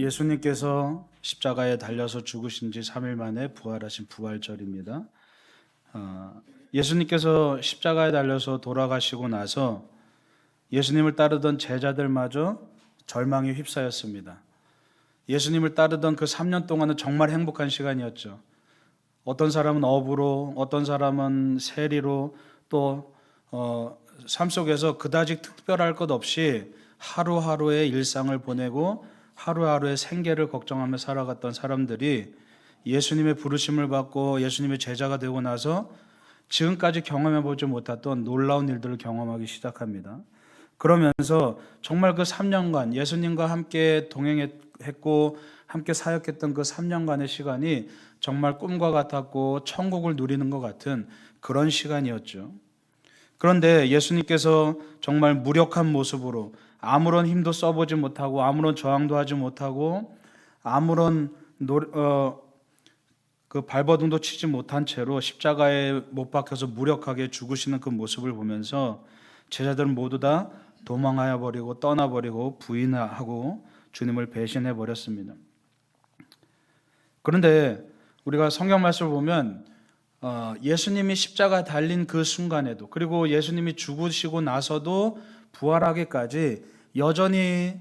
예수님께서 십자가에 달려서 죽으신 지 3일 만에 부활하신 부활절입니다. 예수님께서 십자가에 달려서 돌아가시고 나서 예수님을 따르던 제자들마저 절망에 휩싸였습니다. 예수님을 따르던 그 3년 동안은 정말 행복한 시간이었죠. 어떤 사람은 업으로, 어떤 사람은 세리로, 또 삶 속에서 그다지 특별할 것 없이 하루하루의 일상을 보내고 하루하루의 생계를 걱정하며 살아갔던 사람들이 예수님의 부르심을 받고 예수님의 제자가 되고 나서 지금까지 경험해보지 못했던 놀라운 일들을 경험하기 시작합니다. 그러면서 정말 그 3년간 예수님과 함께 동행했고 함께 사역했던 그 3년간의 시간이 정말 꿈과 같았고 천국을 누리는 것 같은 그런 시간이었죠. 그런데 예수님께서 정말 무력한 모습으로 아무런 힘도 써보지 못하고 아무런 저항도 하지 못하고 아무런 그 발버둥도 치지 못한 채로 십자가에 못 박혀서 무력하게 죽으시는 그 모습을 보면서 제자들은 모두 다 도망하여 버리고 떠나버리고 부인하고 주님을 배신해 버렸습니다. 그런데 우리가 성경 말씀을 보면 예수님이 십자가 달린 그 순간에도, 그리고 예수님이 죽으시고 나서도 부활하기까지 여전히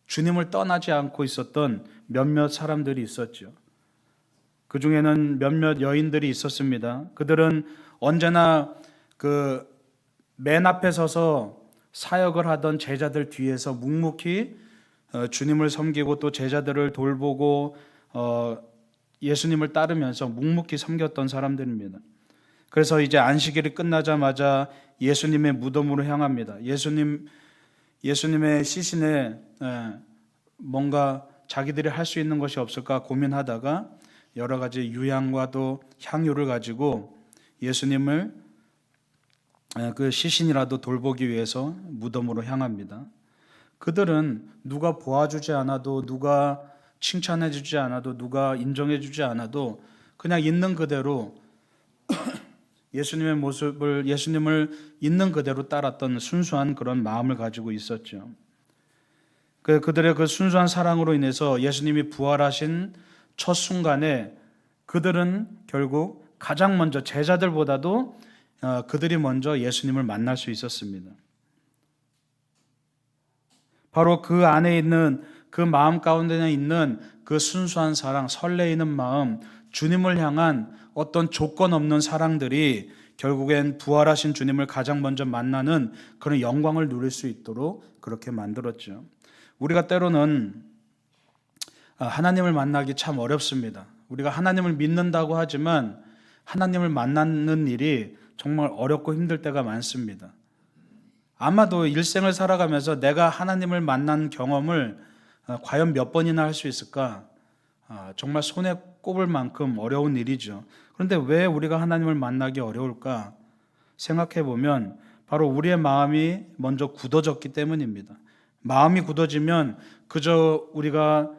주님을 떠나지 않고 있었던 몇몇 사람들이 있었죠. 그 중에는 몇몇 여인들이 있었습니다. 그들은 언제나 그 맨 앞에 서서 사역을 하던 제자들 뒤에서 묵묵히 주님을 섬기고 또 제자들을 돌보고 예수님을 따르면서 묵묵히 섬겼던 사람들입니다. 그래서 이제 안식일이 끝나자마자 예수님의 무덤으로 향합니다. 예수님의 시신에 뭔가 자기들이 할 수 있는 것이 없을까 고민하다가 여러 가지 유향과 또 향유를 가지고 예수님을 그 시신이라도 돌보기 위해서 무덤으로 향합니다. 그들은 누가 보아주지 않아도, 누가 칭찬해주지 않아도, 누가 인정해주지 않아도 그냥 있는 그대로 예수님의 모습을, 예수님을 있는 그대로 따랐던 순수한 그런 마음을 가지고 있었죠. 그들의 그 순수한 사랑으로 인해서 예수님이 부활하신 첫 순간에 그들은 결국 가장 먼저 제자들보다도 그들이 먼저 예수님을 만날 수 있었습니다. 바로 그 안에 있는 그 마음 가운데 있는 그 순수한 사랑, 설레이는 마음, 주님을 향한 어떤 조건 없는 사랑들이 결국엔 부활하신 주님을 가장 먼저 만나는 그런 영광을 누릴 수 있도록 그렇게 만들었죠. 우리가 때로는 하나님을 만나기 참 어렵습니다. 우리가 하나님을 믿는다고 하지만 하나님을 만나는 일이 정말 어렵고 힘들 때가 많습니다. 아마도 일생을 살아가면서 내가 하나님을 만난 경험을 과연 몇 번이나 할 수 있을까? 정말 손에 꼽을 만큼 어려운 일이죠. 그런데 왜 우리가 하나님을 만나기 어려울까? 생각해 보면 바로 우리의 마음이 먼저 굳어졌기 때문입니다. 마음이 굳어지면 그저 우리가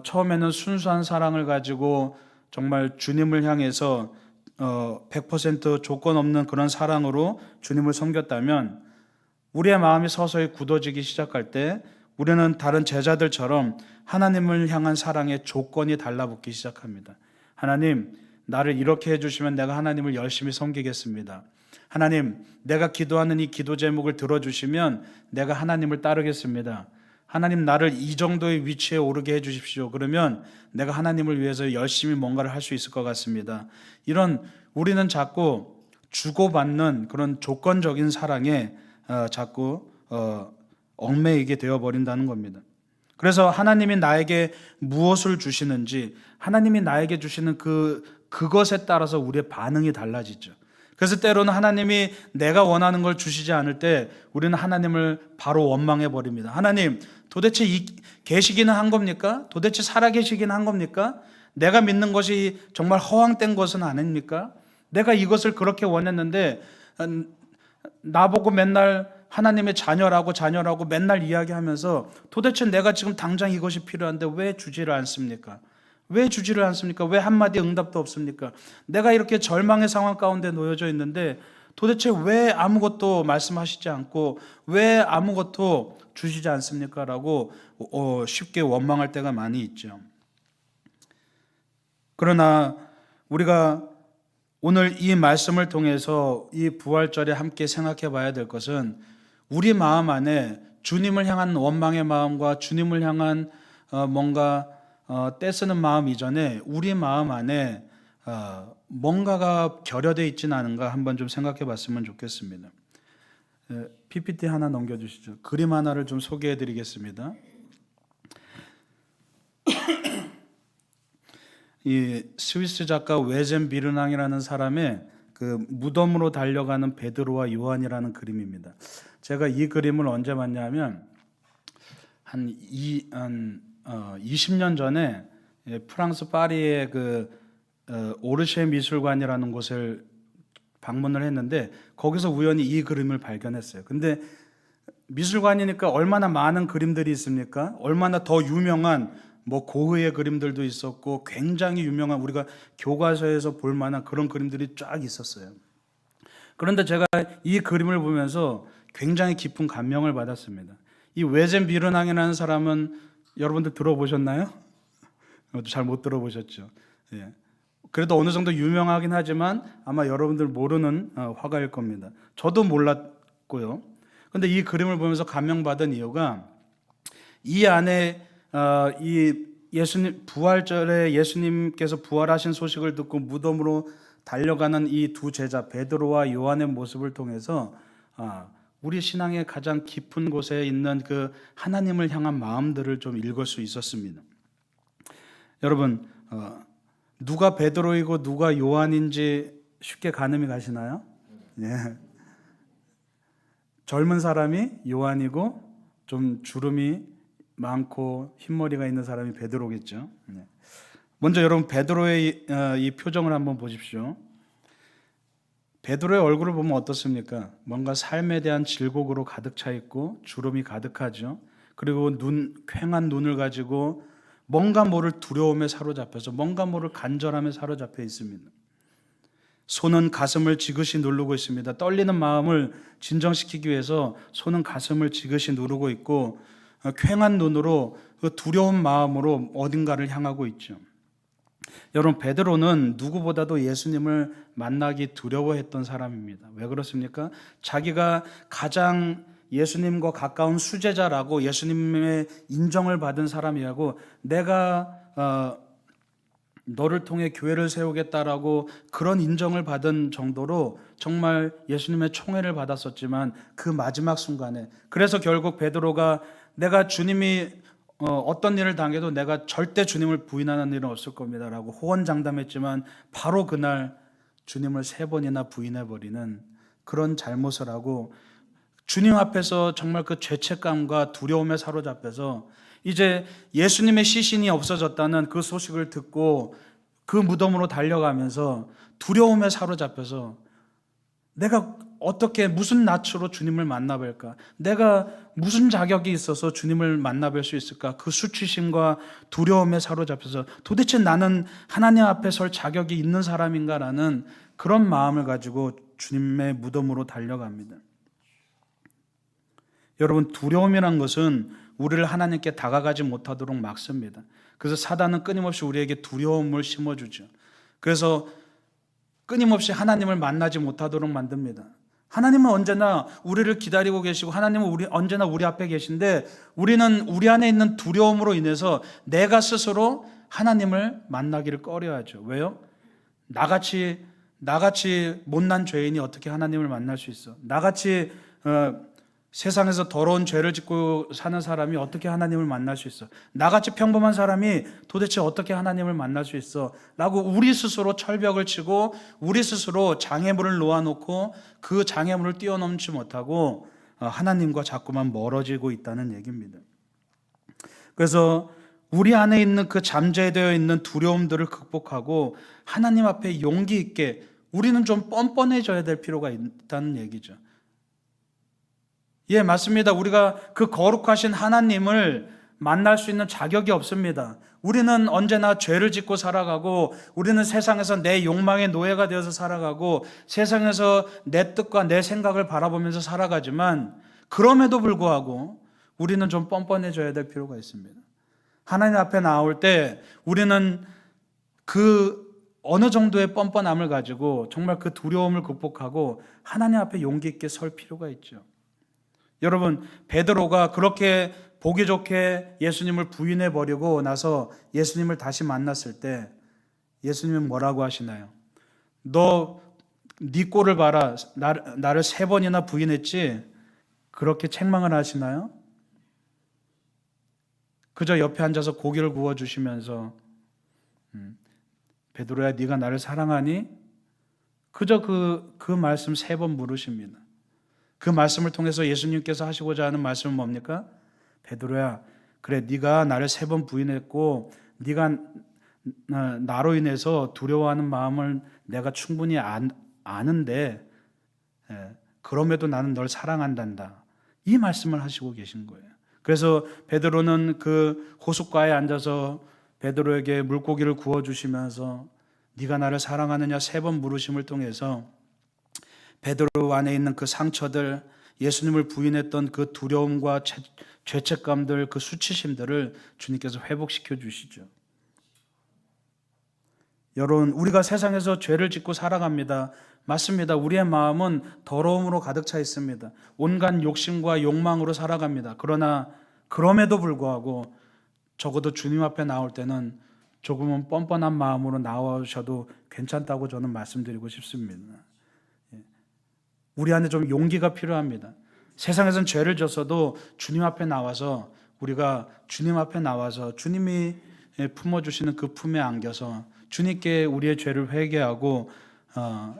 처음에는 순수한 사랑을 가지고 정말 주님을 향해서 100% 조건 없는 그런 사랑으로 주님을 섬겼다면 우리의 마음이 서서히 굳어지기 시작할 때 우리는 다른 제자들처럼 하나님을 향한 사랑에 조건이 달라붙기 시작합니다. 하나님, 나를 이렇게 해주시면 내가 하나님을 열심히 섬기겠습니다. 하나님, 내가 기도하는 이 기도 제목을 들어주시면 내가 하나님을 따르겠습니다. 하나님, 나를 이 정도의 위치에 오르게 해주십시오. 그러면 내가 하나님을 위해서 열심히 뭔가를 할 수 있을 것 같습니다. 이런 우리는 자꾸 주고받는 그런 조건적인 사랑에 자꾸 얽매이게 되어버린다는 겁니다. 그래서 하나님이 나에게 무엇을 주시는지, 하나님이 나에게 주시는 그것에 따라서 우리의 반응이 달라지죠. 그래서 때로는 하나님이 내가 원하는 걸 주시지 않을 때 우리는 하나님을 바로 원망해 버립니다. 하나님, 도대체 계시기는 한 겁니까? 도대체 살아계시기는 한 겁니까? 내가 믿는 것이 정말 허황된 것은 아닙니까? 내가 이것을 그렇게 원했는데 나보고 맨날 하나님의 자녀라고 맨날 이야기하면서 도대체 내가 지금 당장 이것이 필요한데 왜 주지를 않습니까? 왜 주지를 않습니까? 왜 한마디 응답도 없습니까? 내가 이렇게 절망의 상황 가운데 놓여져 있는데 도대체 왜 아무것도 말씀하시지 않고 왜 아무것도 주시지 않습니까? 라고 쉽게 원망할 때가 많이 있죠. 그러나 우리가 오늘 이 말씀을 통해서 이 부활절에 함께 생각해 봐야 될 것은 우리 마음 안에 주님을 향한 원망의 마음과 주님을 향한 뭔가 떼쓰는 마음 이전에 우리 마음 안에 뭔가가 결여되어 있지는 않은가 한번 좀 생각해 봤으면 좋겠습니다. PPT 하나 넘겨주시죠. 그림 하나를 좀 소개해 드리겠습니다. 이 스위스 작가 웨젠 비르낭이라는 사람의 그 무덤으로 달려가는 베드로와 요한이라는 그림입니다. 제가 이 그림을 언제 봤냐면 한 20년 전에 프랑스 파리의 그 오르쉐 미술관이라는 곳을 방문을 했는데 거기서 우연히 이 그림을 발견했어요. 근데 미술관이니까 얼마나 많은 그림들이 있습니까? 얼마나 더 유명한 뭐 고흐의 그림들도 있었고 굉장히 유명한 우리가 교과서에서 볼 만한 그런 그림들이 쫙 있었어요. 그런데 제가 이 그림을 보면서 굉장히 깊은 감명을 받았습니다. 이 웨젠 비르낭이라는 사람은 여러분들 들어보셨나요? 잘 못 들어보셨죠. 예. 그래도 어느 정도 유명하긴 하지만 아마 여러분들 모르는 화가일 겁니다. 저도 몰랐고요. 근데 이 그림을 보면서 감명받은 이유가 이 안에 이 예수님 부활절에 예수님께서 부활하신 소식을 듣고 무덤으로 달려가는 이 두 제자 베드로와 요한의 모습을 통해서 우리 신앙의 가장 깊은 곳에 있는 그 하나님을 향한 마음들을 좀 읽을 수 있었습니다. 여러분 누가 베드로이고 누가 요한인지 쉽게 가늠이 가시나요? 예. 젊은 사람이 요한이고 좀 주름이 많고 흰머리가 있는 사람이 베드로겠죠. 먼저 여러분 베드로의 이 표정을 한번 보십시오. 베드로의 얼굴을 보면 어떻습니까? 뭔가 삶에 대한 질곡으로 가득 차 있고 주름이 가득하죠. 그리고 퀭한 눈을 가지고 뭔가 모를 두려움에 사로잡혀서 뭔가 모를 간절함에 사로잡혀 있습니다. 손은 가슴을 지그시 누르고 있습니다. 떨리는 마음을 진정시키기 위해서 손은 가슴을 지그시 누르고 있고 퀭한 눈으로 그 두려운 마음으로 어딘가를 향하고 있죠. 여러분 베드로는 누구보다도 예수님을 만나기 두려워했던 사람입니다. 왜 그렇습니까? 자기가 가장 예수님과 가까운 수제자라고 예수님의 인정을 받은 사람이라고 내가 너를 통해 교회를 세우겠다라고 그런 인정을 받은 정도로 정말 예수님의 총애를 받았었지만 그 마지막 순간에 그래서 결국 베드로가 내가 주님이 어떤 일을 당해도 내가 절대 주님을 부인하는 일은 없을 겁니다 라고 호언장담했지만 바로 그날 주님을 3번이나 부인해버리는 그런 잘못을 하고 주님 앞에서 정말 그 죄책감과 두려움에 사로잡혀서 이제 예수님의 시신이 없어졌다는 그 소식을 듣고 그 무덤으로 달려가면서 두려움에 사로잡혀서 내가 어떻게 무슨 낯으로 주님을 만나뵐까? 내가 무슨 자격이 있어서 주님을 만나뵐 수 있을까? 그 수치심과 두려움에 사로잡혀서 도대체 나는 하나님 앞에 설 자격이 있는 사람인가라는 그런 마음을 가지고 주님의 무덤으로 달려갑니다. 여러분 두려움이란 것은 우리를 하나님께 다가가지 못하도록 막습니다. 그래서 사단은 끊임없이 우리에게 두려움을 심어주죠. 그래서 끊임없이 하나님을 만나지 못하도록 만듭니다. 하나님은 언제나 우리를 기다리고 계시고 하나님은 언제나 우리 앞에 계신데 우리는 우리 안에 있는 두려움으로 인해서 내가 스스로 하나님을 만나기를 꺼려하죠. 왜요? 나같이 못난 죄인이 어떻게 하나님을 만날 수 있어? 나같이 세상에서 더러운 죄를 짓고 사는 사람이 어떻게 하나님을 만날 수 있어? 나같이 평범한 사람이 도대체 어떻게 하나님을 만날 수 있어? 라고 우리 스스로 철벽을 치고 우리 스스로 장애물을 놓아놓고 그 장애물을 뛰어넘지 못하고 하나님과 자꾸만 멀어지고 있다는 얘기입니다. 그래서 우리 안에 있는 그 잠재되어 있는 두려움들을 극복하고 하나님 앞에 용기 있게 우리는 좀 뻔뻔해져야 될 필요가 있다는 얘기죠. 예, 맞습니다. 우리가 그 거룩하신 하나님을 만날 수 있는 자격이 없습니다. 우리는 언제나 죄를 짓고 살아가고, 우리는 세상에서 내 욕망의 노예가 되어서 살아가고, 세상에서 내 뜻과 내 생각을 바라보면서 살아가지만, 그럼에도 불구하고 우리는 좀 뻔뻔해져야 될 필요가 있습니다. 하나님 앞에 나올 때 우리는 그 어느 정도의 뻔뻔함을 가지고 정말 그 두려움을 극복하고 하나님 앞에 용기 있게 설 필요가 있죠. 여러분, 베드로가 그렇게 보기 좋게 예수님을 부인해 버리고 나서 예수님을 다시 만났을 때 예수님은 뭐라고 하시나요? 너 네 꼴을 봐라. 나를 3번이나 부인했지? 그렇게 책망을 하시나요? 그저 옆에 앉아서 고기를 구워주시면서 베드로야, 네가 나를 사랑하니? 그저 그 말씀 3번 물으십니다. 그 말씀을 통해서 예수님께서 하시고자 하는 말씀은 뭡니까? 베드로야, 그래, 네가 나를 3번 부인했고 네가 나로 인해서 두려워하는 마음을 내가 충분히 아는데 그럼에도 나는 널 사랑한단다. 이 말씀을 하시고 계신 거예요. 그래서 베드로는 그 호숫가에 앉아서 베드로에게 물고기를 구워주시면서 네가 나를 사랑하느냐 3번 물으심을 통해서 베드로 안에 있는 그 상처들, 예수님을 부인했던 그 두려움과 죄책감들, 그 수치심들을 주님께서 회복시켜 주시죠. 여러분, 우리가 세상에서 죄를 짓고 살아갑니다. 맞습니다. 우리의 마음은 더러움으로 가득 차 있습니다. 온갖 욕심과 욕망으로 살아갑니다. 그러나 그럼에도 불구하고 적어도 주님 앞에 나올 때는 조금은 뻔뻔한 마음으로 나오셔도 괜찮다고 저는 말씀드리고 싶습니다. 우리 안에 좀 용기가 필요합니다. 세상에선 죄를 졌어도 주님 앞에 나와서 우리가 주님 앞에 나와서 주님이 품어주시는 그 품에 안겨서 주님께 우리의 죄를 회개하고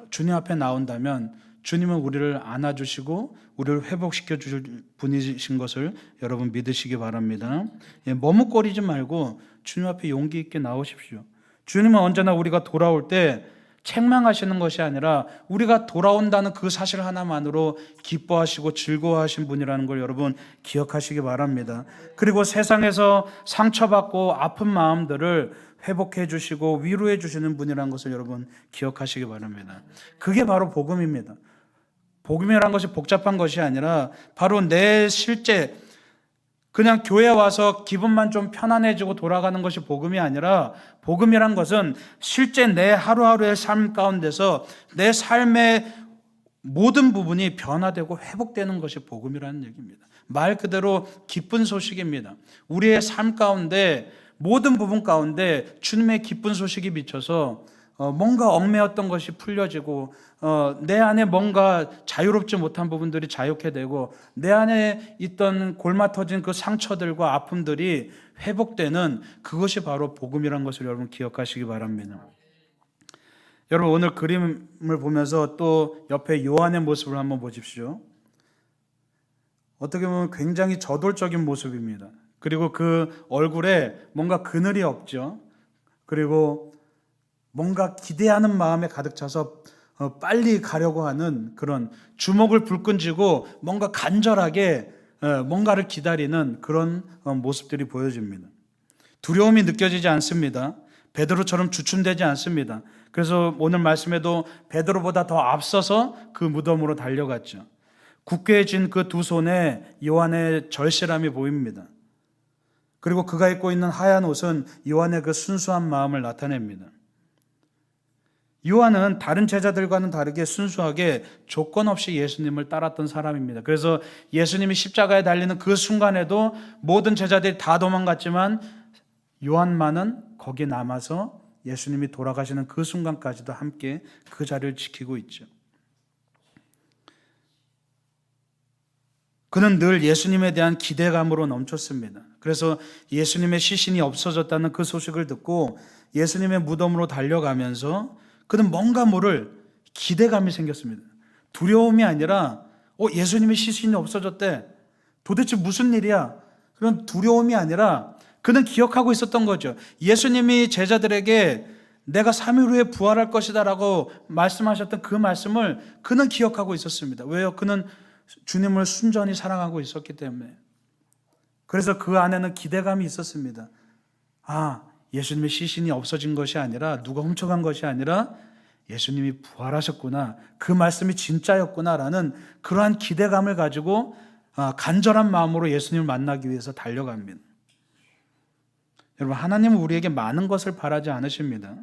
주님 앞에 나온다면 주님은 우리를 안아주시고 우리를 회복시켜 주실 분이신 것을 여러분 믿으시기 바랍니다. 머뭇거리지 말고 주님 앞에 용기 있게 나오십시오. 주님은 언제나 우리가 돌아올 때 책망하시는 것이 아니라 우리가 돌아온다는 그 사실 하나만으로 기뻐하시고 즐거워하신 분이라는 걸 여러분 기억하시기 바랍니다. 그리고 세상에서 상처받고 아픈 마음들을 회복해 주시고 위로해 주시는 분이라는 것을 여러분 기억하시기 바랍니다. 그게 바로 복음입니다. 복음이라는 것이 복잡한 것이 아니라 바로 내 실제 그냥 교회 와서 기분만 좀 편안해지고 돌아가는 것이 복음이 아니라 복음이란 것은 실제 내 하루하루의 삶 가운데서 내 삶의 모든 부분이 변화되고 회복되는 것이 복음이라는 얘기입니다. 말 그대로 기쁜 소식입니다. 우리의 삶 가운데 모든 부분 가운데 주님의 기쁜 소식이 비쳐서 뭔가 얽매였던 것이 풀려지고 내 안에 뭔가 자유롭지 못한 부분들이 자유케 되고 내 안에 있던 골마터진 그 상처들과 아픔들이 회복되는 그것이 바로 복음이라는 것을 여러분 기억하시기 바랍니다. 여러분, 오늘 그림을 보면서 또 옆에 요한의 모습을 한번 보십시오. 어떻게 보면 굉장히 저돌적인 모습입니다. 그리고 그 얼굴에 뭔가 그늘이 없죠. 그리고 뭔가 기대하는 마음에 가득 차서 빨리 가려고 하는 그런 주먹을 불끈 쥐고 뭔가 간절하게 뭔가를 기다리는 그런 모습들이 보여집니다. 두려움이 느껴지지 않습니다. 베드로처럼 주춤되지 않습니다. 그래서 오늘 말씀에도 베드로보다 더 앞서서 그 무덤으로 달려갔죠. 굳게 쥔 그 두 손에 요한의 절실함이 보입니다. 그리고 그가 입고 있는 하얀 옷은 요한의 그 순수한 마음을 나타냅니다. 요한은 다른 제자들과는 다르게 순수하게 조건 없이 예수님을 따랐던 사람입니다. 그래서 예수님이 십자가에 달리는 그 순간에도 모든 제자들이 다 도망갔지만 요한만은 거기 남아서 예수님이 돌아가시는 그 순간까지도 함께 그 자리를 지키고 있죠. 그는 늘 예수님에 대한 기대감으로 넘쳤습니다. 그래서 예수님의 시신이 없어졌다는 그 소식을 듣고 예수님의 무덤으로 달려가면서 그는 뭔가 모를 기대감이 생겼습니다. 두려움이 아니라 예수님의 시신이 없어졌대. 도대체 무슨 일이야? 그런 두려움이 아니라 그는 기억하고 있었던 거죠. 예수님이 제자들에게 내가 3일 후에 부활할 것이다 라고 말씀하셨던 그 말씀을 그는 기억하고 있었습니다. 왜요? 그는 주님을 순전히 사랑하고 있었기 때문에. 그래서 그 안에는 기대감이 있었습니다. 아, 예수님의 시신이 없어진 것이 아니라, 누가 훔쳐간 것이 아니라 예수님이 부활하셨구나, 그 말씀이 진짜였구나라는 그러한 기대감을 가지고 간절한 마음으로 예수님을 만나기 위해서 달려갑니다. 여러분, 하나님은 우리에게 많은 것을 바라지 않으십니다.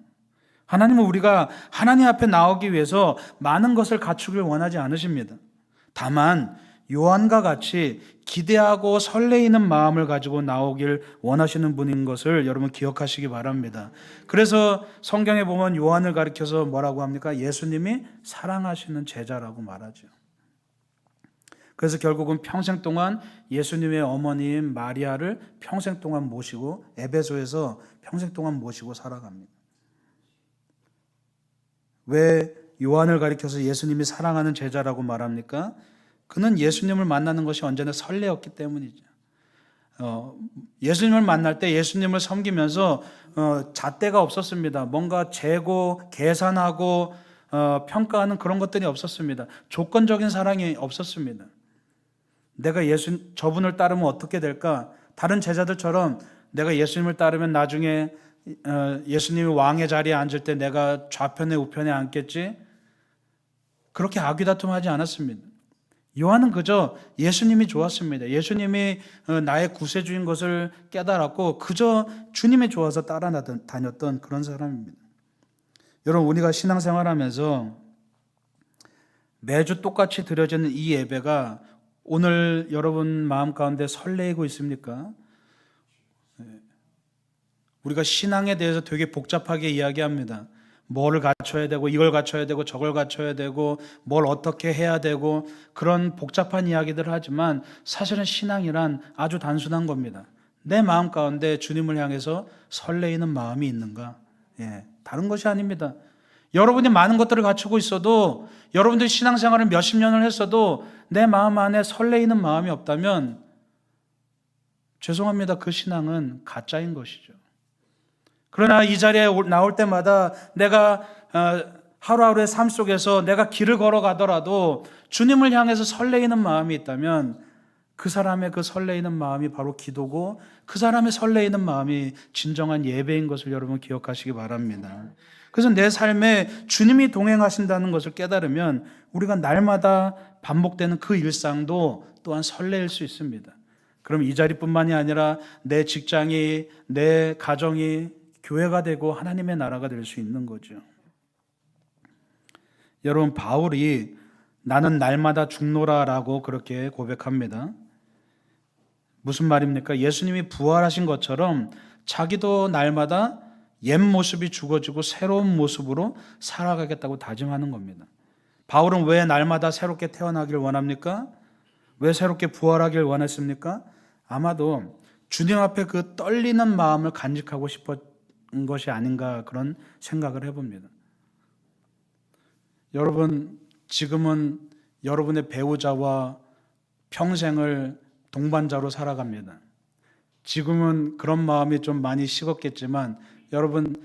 하나님은 우리가 하나님 앞에 나오기 위해서 많은 것을 갖추길 원하지 않으십니다. 다만 요한과 같이 기대하고 설레이는 마음을 가지고 나오길 원하시는 분인 것을 여러분 기억하시기 바랍니다. 그래서 성경에 보면 요한을 가리켜서 뭐라고 합니까? 예수님이 사랑하시는 제자라고 말하죠. 그래서 결국은 평생 동안 예수님의 어머니인 마리아를 평생 동안 모시고, 에베소에서 평생 동안 모시고 살아갑니다. 왜 요한을 가리켜서 예수님이 사랑하는 제자라고 말합니까? 그는 예수님을 만나는 것이 언제나 설레었기 때문이죠. 예수님을 만날 때 예수님을 섬기면서 잣대가 없었습니다. 뭔가 재고 계산하고 평가하는 그런 것들이 없었습니다. 조건적인 사랑이 없었습니다. 내가 저분을 따르면 어떻게 될까? 다른 제자들처럼 내가 예수님을 따르면 나중에 예수님이 왕의 자리에 앉을 때 내가 좌편에 우편에 앉겠지? 그렇게 아귀다툼하지 않았습니다. 요한은 그저 예수님이 좋았습니다. 예수님이 나의 구세주인 것을 깨달았고 그저 주님이 좋아서 따라다녔던 그런 사람입니다. 여러분, 우리가 신앙생활하면서 매주 똑같이 드려지는 이 예배가 오늘 여러분 마음 가운데 설레이고 있습니까? 우리가 신앙에 대해서 되게 복잡하게 이야기합니다. 뭐를 갖춰야 되고 이걸 갖춰야 되고 저걸 갖춰야 되고 뭘 어떻게 해야 되고 그런 복잡한 이야기들을 하지만 사실은 신앙이란 아주 단순한 겁니다. 내 마음 가운데 주님을 향해서 설레이는 마음이 있는가? 다른 것이 아닙니다. 여러분이 많은 것들을 갖추고 있어도, 여러분들이 신앙생활을 몇십 년을 했어도 내 마음 안에 설레이는 마음이 없다면 죄송합니다. 그 신앙은 가짜인 것이죠. 그러나 이 자리에 나올 때마다 내가 하루하루의 삶 속에서 내가 길을 걸어가더라도 주님을 향해서 설레이는 마음이 있다면 그 사람의 그 설레이는 마음이 바로 기도고, 그 사람의 설레이는 마음이 진정한 예배인 것을 여러분 기억하시기 바랍니다. 그래서 내 삶에 주님이 동행하신다는 것을 깨달으면 우리가 날마다 반복되는 그 일상도 또한 설레일 수 있습니다. 그럼 이 자리뿐만이 아니라 내 직장이, 내 가정이 교회가 되고 하나님의 나라가 될 수 있는 거죠. 여러분, 바울이 나는 날마다 죽노라라고 그렇게 고백합니다. 무슨 말입니까? 예수님이 부활하신 것처럼 자기도 날마다 옛 모습이 죽어지고 새로운 모습으로 살아가겠다고 다짐하는 겁니다. 바울은 왜 날마다 새롭게 태어나길 원합니까? 왜 새롭게 부활하길 원했습니까? 아마도 주님 앞에 그 떨리는 마음을 간직하고 싶었던 것이 아닌가, 그런 생각을 해봅니다. 여러분, 지금은 여러분의 배우자와 평생을 동반자로 살아갑니다. 지금은 그런 마음이 좀 많이 식었겠지만 여러분,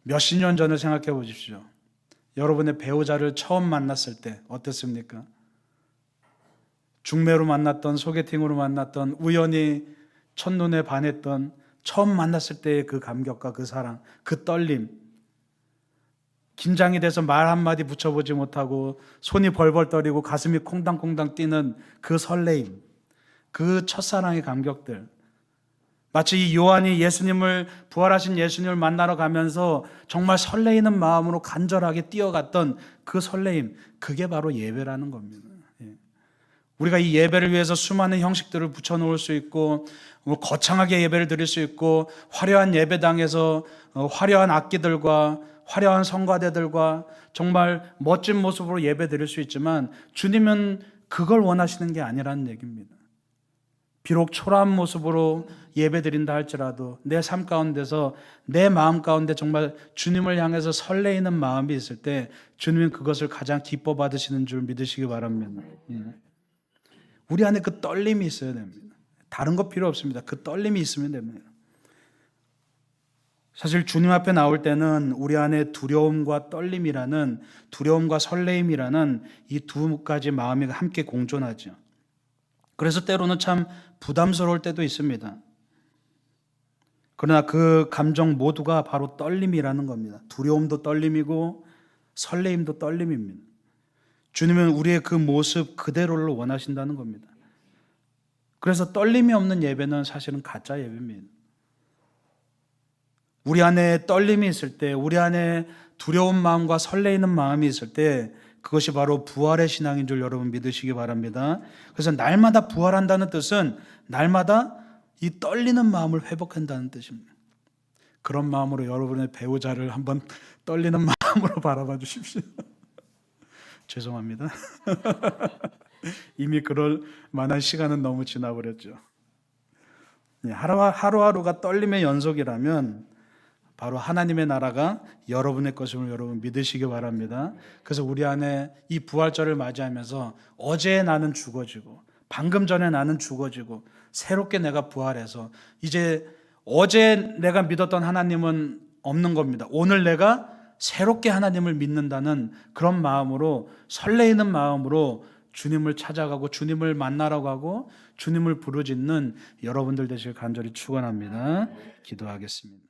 몇십 년 전을 생각해 보십시오. 여러분의 배우자를 처음 만났을 때 어땠습니까? 중매로 만났던, 소개팅으로 만났던, 우연히 첫눈에 반했던, 처음 만났을 때의 그 감격과 그 사랑, 그 떨림, 긴장이 돼서 말 한마디 붙여보지 못하고 손이 벌벌 떨리고 가슴이 콩당콩당 뛰는 그 설레임, 그 첫사랑의 감격들, 마치 이 요한이 부활하신 예수님을 만나러 가면서 정말 설레이는 마음으로 간절하게 뛰어갔던 그 설레임, 그게 바로 예배라는 겁니다. 우리가 이 예배를 위해서 수많은 형식들을 붙여놓을 수 있고, 거창하게 예배를 드릴 수 있고, 화려한 예배당에서 화려한 악기들과 화려한 성가대들과 정말 멋진 모습으로 예배 드릴 수 있지만 주님은 그걸 원하시는 게 아니라는 얘기입니다. 비록 초라한 모습으로 예배 드린다 할지라도 내 삶 가운데서, 내 마음 가운데 정말 주님을 향해서 설레이는 마음이 있을 때 주님은 그것을 가장 기뻐 받으시는 줄 믿으시기 바랍니다. 우리 안에 그 떨림이 있어야 됩니다. 다른 거 필요 없습니다. 그 떨림이 있으면 됩니다. 사실 주님 앞에 나올 때는 우리 안에 두려움과 떨림이라는, 두려움과 설레임이라는 이 두 가지 마음이 함께 공존하죠. 그래서 때로는 참 부담스러울 때도 있습니다. 그러나 그 감정 모두가 바로 떨림이라는 겁니다. 두려움도 떨림이고 설레임도 떨림입니다. 주님은 우리의 그 모습 그대로를 원하신다는 겁니다. 그래서 떨림이 없는 예배는 사실은 가짜 예배입니다. 우리 안에 떨림이 있을 때, 우리 안에 두려운 마음과 설레이는 마음이 있을 때 그것이 바로 부활의 신앙인 줄 여러분 믿으시기 바랍니다. 그래서 날마다 부활한다는 뜻은 날마다 이 떨리는 마음을 회복한다는 뜻입니다. 그런 마음으로 여러분의 배우자를 한번 떨리는 마음으로 바라봐 주십시오. 죄송합니다. 이미 그럴 만한 시간은 너무 지나버렸죠. 하루하루가 떨림의 연속이라면 바로 하나님의 나라가 여러분의 것임을 여러분 믿으시기 바랍니다. 그래서 우리 안에 이 부활절을 맞이하면서 어제 나는 죽어지고 방금 전에 나는 죽어지고 새롭게 내가 부활해서 이제 어제 내가 믿었던 하나님은 없는 겁니다. 오늘 내가 새롭게 하나님을 믿는다는 그런 마음으로 설레이는 마음으로 주님을 찾아가고 주님을 만나러 가고 주님을 부르짖는 여러분들 되시길 간절히 축원합니다. 기도하겠습니다.